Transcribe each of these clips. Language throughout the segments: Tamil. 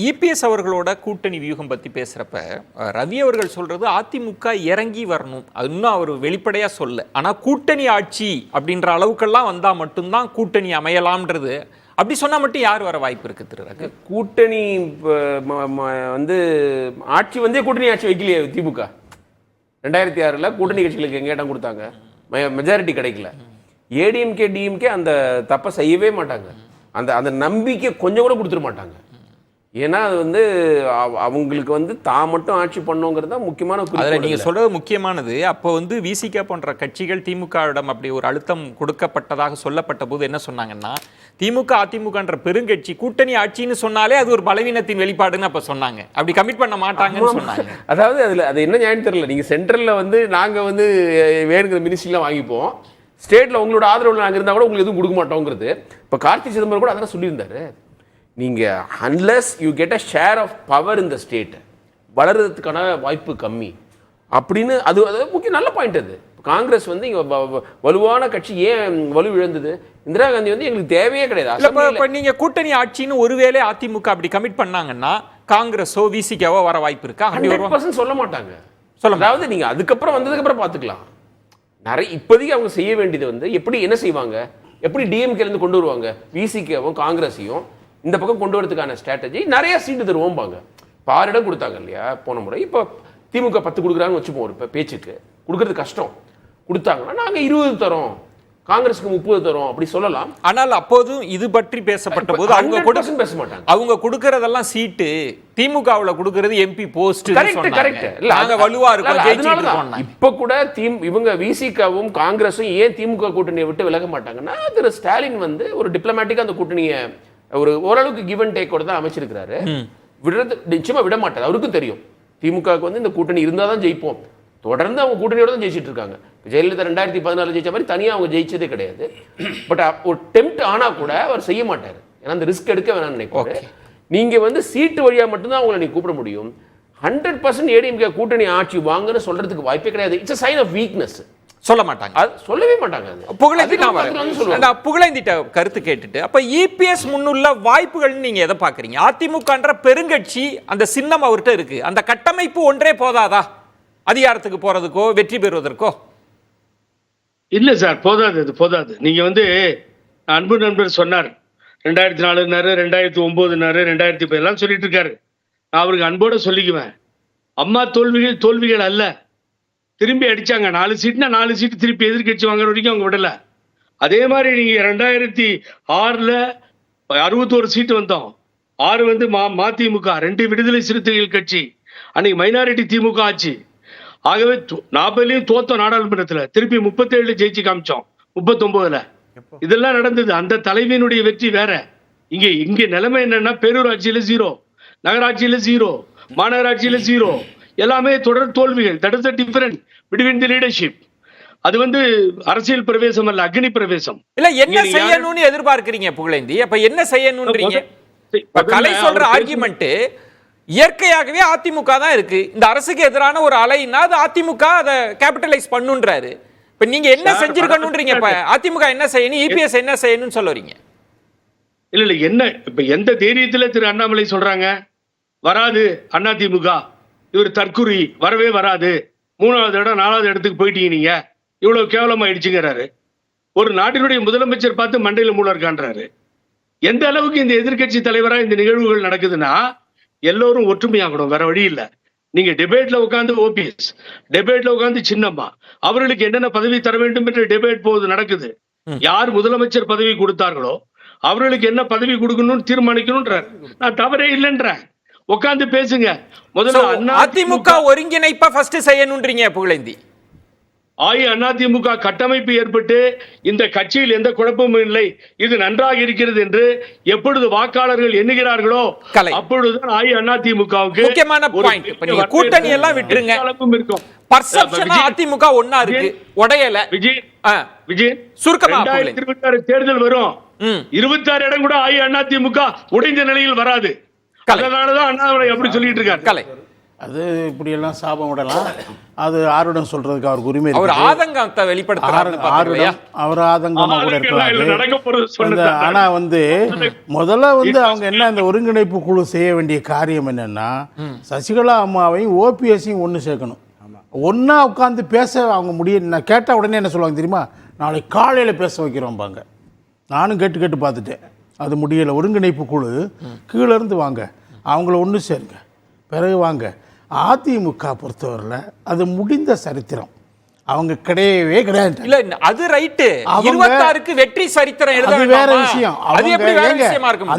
இபிஎஸ் அவர்களோட கூட்டணி வியூகம் பத்தி பேசுறப்ப ரவி அவர்கள் சொல்றது அதிமுக இறங்கி வரணும், அது இன்னும் அவர் வெளிப்படையா சொல்ல. ஆனா கூட்டணி ஆட்சி அப்படின்ற அளவுக்கெல்லாம் வந்தா மட்டும்தான் கூட்டணி அமையலாம்ன்றது. அப்படி சொன்னா மட்டும் யார் வர வாய்ப்பு இருக்கு திரு? கூட்டணி வந்து ஆட்சி வந்து கூட்டணி ஆட்சி வைக்கலையே திமுக. 2006 கூட்டணி கட்சிகளுக்கு எங்க இடம் கொடுத்தாங்க? மெஜாரிட்டி கிடைக்கல. ஏடிஎம்கே டிஎம்கே அந்த தப்பை செய்யவே மாட்டாங்க. அந்த அந்த நம்பிக்கை கொஞ்சம் கூட கொடுத்துட மாட்டாங்க. ஏன்னா அது வந்து அவங்களுக்கு வந்து தான் மட்டும் ஆட்சி பண்ணுங்கிறது தான் முக்கியமான. அதில் நீங்கள் சொல்றது முக்கியமானது. அப்போ வந்து விசிக போன்ற கட்சிகள் திமுகவிடம் அப்படி ஒரு அழுத்தம் கொடுக்கப்பட்டதாக சொல்லப்பட்ட போது என்ன சொன்னாங்கன்னா, திமுக அதிமுகன்ற பெருங்கட்சி கூட்டணி ஆட்சின்னு சொன்னாலே அது ஒரு பலவீனத்தின் வெளிப்பாடுன்னு அப்போ சொன்னாங்க. அப்படி கமிட் பண்ண மாட்டாங்கன்னு சொன்னாங்க. அதாவது அதில் அது என்ன நியாயம் தெரியல. நீங்கள் சென்ட்ரலில் வந்து நாங்கள் வந்து வேணுங்கிற மினிஸ்ட்ரிலாம் வாங்கிப்போம், ஸ்டேட்டில் உங்களோட ஆதரவு நாங்கள் இருந்தால் கூட உங்களுக்கு எதுவும் கொடுக்க மாட்டோங்கிறது. இப்போ கார்த்தி சிதம்பரம் கூட அதெல்லாம் சொல்லியிருந்தாரு. நீங்கள் unless you get a share of power இந்த ஸ்டேட், வளர்கிறதுக்கான வாய்ப்பு கம்மி அப்படின்னு. அது அது முக்கிய நல்ல பாயிண்ட். அது காங்கிரஸ் வந்து இங்கே வலுவான கட்சி ஏன் வலு இழந்தது? இந்திரா காந்தி வந்து எங்களுக்கு தேவையே கிடையாது. இப்போ நீங்கள் கூட்டணி ஆட்சின்னு ஒருவேளை அதிமுக அப்படி கமிட் பண்ணாங்கன்னா காங்கிரஸோ விசிகவோ வர வாய்ப்பு இருக்கா? 100% சொல்ல மாட்டாங்க. அதாவது நீங்கள் அதுக்கப்புறம் வந்ததுக்கப்புறம் பார்த்துக்கலாம். நிறைய இப்போதைக்கு அவங்க செய்ய வேண்டியது வந்து எப்படி என்ன செய்வாங்க, எப்படி டிஎம்கேலேருந்து கொண்டு வருவாங்க விசிகேவும் காங்கிரஸையும் இந்த பக்கம் கொண்டு வரதுக்கான ஸ்ட்ராட்டஜி. நிறைய சீட்டு தருவோம்பாங்க. 6 இடம் கொடுத்தாங்க இல்லையா போன முறை. இப்போ திமுக 10 கொடுக்குறாங்கன்னு வச்சுப்போம். ஒரு பேச்சுக்கு கொடுக்கறது கஷ்டம். கொடுத்தாங்கன்னா நாங்கள் 20 தரோம், காங்கிரஸுக்கு 30 தரோம் அப்படி சொல்லலாம். ஆனால் அப்போதும் இது பற்றி பேசப்பட்ட போது அவங்க கூட பேச மாட்டாங்க. அவங்க கொடுக்கறதெல்லாம் சீட்டு, திமுகவுல கொடுக்கறது எம்பி போஸ்ட். நாங்க வலுவா இருக்கோம். இப்ப கூட இவங்க விசிகாவும் காங்கிரஸும் ஏன் திமுக கூட்டணியை விட்டு விலக மாட்டாங்கன்னா, திரு ஸ்டாலின் வந்து ஒரு டிப்ளமேட்டிக்கா அந்த கூட்டணியை ஒரு ஓரளவுக்கு கிவ் அண்ட் டேக்கோட தான் அமைச்சிருக்கிறாரு. விடுறது நிச்சயமா விட மாட்டாரு. அவருக்கும் தெரியும் திமுகவுக்கு வந்து இந்த கூட்டணி இருந்தால் தான் ஜெயிப்போம். தொடர்ந்து அவங்க கூட்டணியோட தான் ஜெயிச்சிட்டு இருக்காங்க. ஜெயலலிதா 2014 ஜெயிச்ச மாதிரி தனியாக அவங்க ஜெயிச்சதே கிடையாது. பட் ஒரு டெம்ப்ட் ஆனா கூட அவர் செய்ய மாட்டார். ஏன்னா அந்த ரிஸ்க் எடுக்க வேணாம்னு நினைப்பாரு. நீங்க வந்து சீட்டு வழியா மட்டும்தான் அவங்களை நீ கூப்பிட முடியும். 100% ஏடிஎம்கே கூட்டணி ஆட்சி வாங்கன்னு சொல்றதுக்கு வாய்ப்பே கிடையாது. It's a sign of weakness. சொல்ல மாட்டாங்க, சொல்லவே மாட்டாங்க. புகழேந்திட்ட கருத்து கேட்டுட்டு அப்ப இபிஎஸ் முன்னுள்ள வாய்ப்புகள் நீங்க எதை பாக்குறீங்க? அதிமுகன்ற பெருங்கட்சி அந்த சின்னம் அவர்கிட்ட இருக்கு, அந்த கட்டமைப்பு ஒன்றே போதாதா அதிகாரத்துக்கு போறதுக்கோ வெற்றி பெறுவதற்கோ? இல்ல சார், போதாது. அது போதாது. நீங்க வந்து அன்பு நண்பர் சொன்னார் 2004 2009 2010 எல்லாம் சொல்லிட்டு இருக்காரு. நான் அவருக்கு அன்போட சொல்லிக்குவேன், அம்மா தோல்விகள் அல்ல. திரும்பி அடிச்சாங்க 4 சீட்னா 4 சீட்டு திருப்பி எதிர்கட்சி வாங்குற வரைக்கும் அவங்க விடல. அதே மாதிரி நீங்க 2006 61 சீட்டு வந்தோம். 6 வந்து மதிமுக, 2 விடுதலை சிறுத்தைகள் கட்சி, அன்னைக்கு மைனாரிட்டி திமுக ஆச்சு. ஆகவே 40லயும் தோத்தோம் நாடாளுமன்றத்துல. திருப்பி 37 ஜெயிச்சு காமிச்சோம் 39ல. இதெல்லாம் நடந்தது. அந்த தலைவியினுடைய வெற்றி வேற. இங்க நிலைமை என்னன்னா, பேரூராட்சியில 0, நகராட்சியில 0, மாநகராட்சியில 0, எல்லாமே தொடர் தோல்விகள். That is the difference between the leadership. அது வந்து அரசியல் பிரவேசம் அல்ல, அக்னி பிரவேசம். இல்ல என்ன செய்யணும்னு எதிர்பார்க்கறீங்க புகழேந்தி? அப்ப என்ன செய்யணும்ன்றீங்க? கலை சொல்ற ஆர்குமெண்ட் இயற்கையாகவே அதிமுக தான் இருக்கு. இந்த அரசுக்கு எதிரான ஒரு அலைன்னா அது அதிமுக அதை கேபிட்டலைஸ் பண்ணுன்றாரு. இப்ப நீங்க என்ன செஞ்சிருக்கணும்ன்றீங்க? இப்ப அதிமுக என்ன செய்யணும், இபிஎஸ் என்ன செய்யணும்னு சொல்ல வரீங்க? இல்ல என்ன இப்ப எந்த தைரியத்துல திரு அண்ணாமலை சொல்றாங்க வராது அதிமுக, இவர் தற்குறி, வரவே வராது, 3வது இடம் 4வது இடத்துக்கு போயிட்டீங்க, நீங்க இவ்வளவு கேவலமாயிடுச்சுங்கிறாரு. ஒரு நாட்டினுடைய முதலமைச்சர் பார்த்து மண்டையில மூளை இருக்கான்றாரு. எந்த அளவுக்கு இந்த எதிர்கட்சி தலைவரா இந்த நிகழ்வுகள் நடக்குதுன்னா, எல்லோரும் ஒற்றுமையாகணும், வேற வழி இல்ல. நீங்க டிபேட்ல உட்கார்ந்து ஓபிஎஸ், டிபேட்ல உட்கார்ந்து சின்னம்மா, அவர்களுக்கு என்னென்ன பதவி தர வேண்டும் என்று டிபேட் போது நடக்குது. யார் முதலமைச்சர் பதவி கொடுத்தார்களோ அவர்களுக்கு என்ன பதவி கொடுக்கணும்னு தீர்மானிக்கணும்ன்றார். நான் தவறே இல்லைன்றேன். உட்கார்ந்து பேசுங்க. முதல்ல அதிமுக ஒருங்கிணைப்பா ஃபர்ஸ்ட் செய்யணும்ன்றீங்க புகழேந்தி. அதிமுக கட்டமைப்பு ஏற்பட்டு இந்த கட்சியில் எந்த குழப்பமும் இல்லை, இது நன்றாக இருக்கிறது என்று எப்பொழுது வாக்காளர்கள் எண்ணுகிறார்களோ அப்பொழுதுதான் அதிமுகவுக்கு முக்கியமான பாயிண்ட். நீங்க கூட்டணி எல்லாம் விட்டுருங்க, இருக்கும் பர்செப்ஷன் அதிமுக ஒண்ணா இருக்கு, உடையல. விஜய் சுருக்கமா 2026 தேர்தல் வரும். 26 இடம் கூட அதிமுக உடைந்த நிலையில் வராது. அதனாலதான் அண்ணாமலை அப்படி சொல்லிட்டு இருக்காரு. அது இப்படியெல்லாம் சாபம் விடலாம். அது ஆருடம் சொல்றதுக்கு அவருக்கு உரிமை அவர் இருக்குது. ஆதங்கத்தை வெளிப்படுத்துறாரு. ஆருடம் அவர் ஆதங்கமா கூட நடக்க போறது இருக்கலாம். சொன்னது. ஆனா முதல்ல அவங்க என்ன இந்த ஒருங்கிணைப்பு குழு செய்ய வேண்டிய காரியம் என்னன்னா, சசிகலா அம்மாவையும் ஓபிஎஸ்ஸையும் ஒன்று சேர்க்கணும். ஒன்னா உட்காந்து பேச அவங்க முடியும். நான் கேட்ட உடனே என்ன சொல்லுவாங்க தெரியுமா, நாளைக்கு காலையில பேச வைக்கிறோம்பாங்க. நானும் கேட்டு பார்த்துட்டேன், அது முடியலை. ஒருங்கிணைப்பு குழு கீழே இருந்து வாங்க, அவங்கள ஒன்று சேருங்க, பிறகு வாங்க. அதிமுக பொறுத்தவரையில் அது முடிந்த சரித்திரம். அவங்க கிடையவே கிடையாது. இல்ல அது ரைட்டு. 26க்கு வெற்றி சரித்திரம் எழுத அது வேற விஷயம். அது எப்படி வேற விஷயமா இருக்கும்?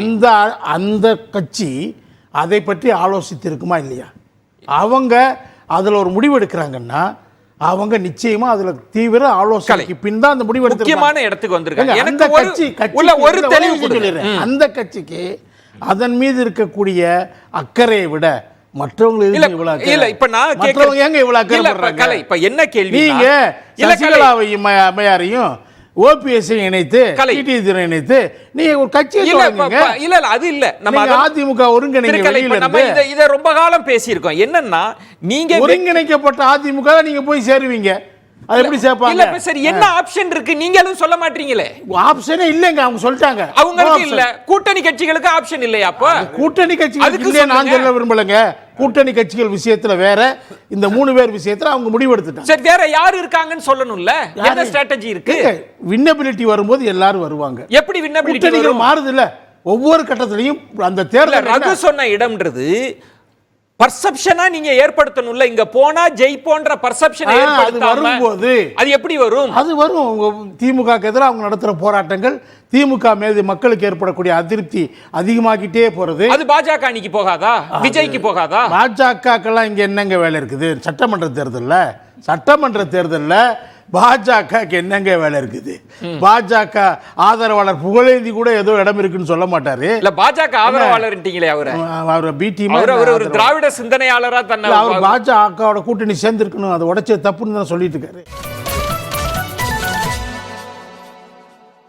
அந்த கட்சி அதை பற்றி ஆலோசித்து இருக்குமா இல்லையா? அவங்க அதுல ஒரு முடிவு எடுக்கிறாங்கன்னா அவங்க நிச்சயமா அதுல தீவிர ஆலோசனைக்கு பின் தான் அந்த முடிவு எடுத்து முக்கியமான இடத்துக்கு வந்திருக்காங்க. அந்த எனக்கு ஒரு தெளிவு கொடுங்க. அந்த கட்சிக்கு அதன் மீது இருக்கக்கூடிய அக்கறையை விட மற்றவங்களுக்கு இல்ல இப்ப நான் மற்றவங்க ஏங்க இவ்வளவு அக்கறை? இப்ப என்ன கேள்வி, நீங்க சசிகலாவையும் அம்மையாரையும் ஓபிஎஸ்ஸையும் இணைத்து டிடிவியை இணைத்து நீங்க ஒரு கட்சியை தொடங்குங்க. இல்ல அது இல்ல, நம்ம அதிமுக ஒருங்கிணைங்க. இத ரொம்ப காலம் பேசியிருக்கோம். என்னன்னா நீங்க ஒருங்கிணைக்கப்பட்ட அதிமுக நீங்க போய் சேருவீங்க. அது எப்படி சேர்ப்பாங்க? இல்ல சரி, என்ன ஆப்ஷன் இருக்கு நீங்களும் சொல்ல மாட்டீங்களே. ஆப்ஷனே இல்லங்க, அவங்க சொல்லிட்டாங்க. அவங்களுக்கு இல்ல, கூட்டணி கட்சிகளுக்கு ஆப்ஷன் இல்லையா? அப்ப கூட்டணி கட்சிகளுக்கு இல்ல, நான் சொல்ல விரும்பலங்க. கூட்டணி கட்சிகள் விஷயத்துல வேற, இந்த 3 பேர் விஷயத்துல அவங்க முடிவெடுத்துட்டாங்க. சரி, வேற யாரு இருக்காங்கன்னு சொல்லணும்ல. என்ன ஸ்ட்ராட்டஜி இருக்கு? வின்னபிலிட்டி வரும்போது எல்லாரும் வருவாங்க. எப்படி வின்னபிலிட்டி மாறுது இல்ல? ஒவ்வொரு கட்டத்திலையும் அந்த தேர்தல் ரகு சொன்ன இடம்ன்றது பர்செப்ஷனா நீங்க ஏற்படுத்தணும்ல. இங்க போனா ஜெயிப்போன்ற பர்செப்ஷன் வரும்போது அது எப்படி வரும்? அது வரும். திமுக எதிராக அவங்க நடத்துற போராட்டங்கள், திமுக மீது மக்களுக்கு ஏற்படக்கூடிய அதிருப்தி அதிகமாகிட்டே போறது. அது பாஜக அன்னைக்கு போகாதா? விஜய்க்கு போகாதா? பாஜகக்கெல்லாம் இங்க என்னங்க வேலை இருக்குது? சட்டமன்ற தேர்தல்ல பாஜக என்னங்க வேலை இருக்குது? பாஜக ஆதரவாளர் புகழேந்தி கூட ஏதோ இடம் இருக்குன்னு சொல்ல மாட்டாரு. இல்ல பாஜக ஆதரவாளர்ன்றீங்களே அவரு பிடிஎம் ஒரு திராவிட சிந்தனையாளரா தன்னை அவர் பாஜகவோட கூட்டணி சேர்ந்து இருக்கணும், அதை உடைச்ச தப்புன்னு தான் சொல்லிட்டு இருக்காரு.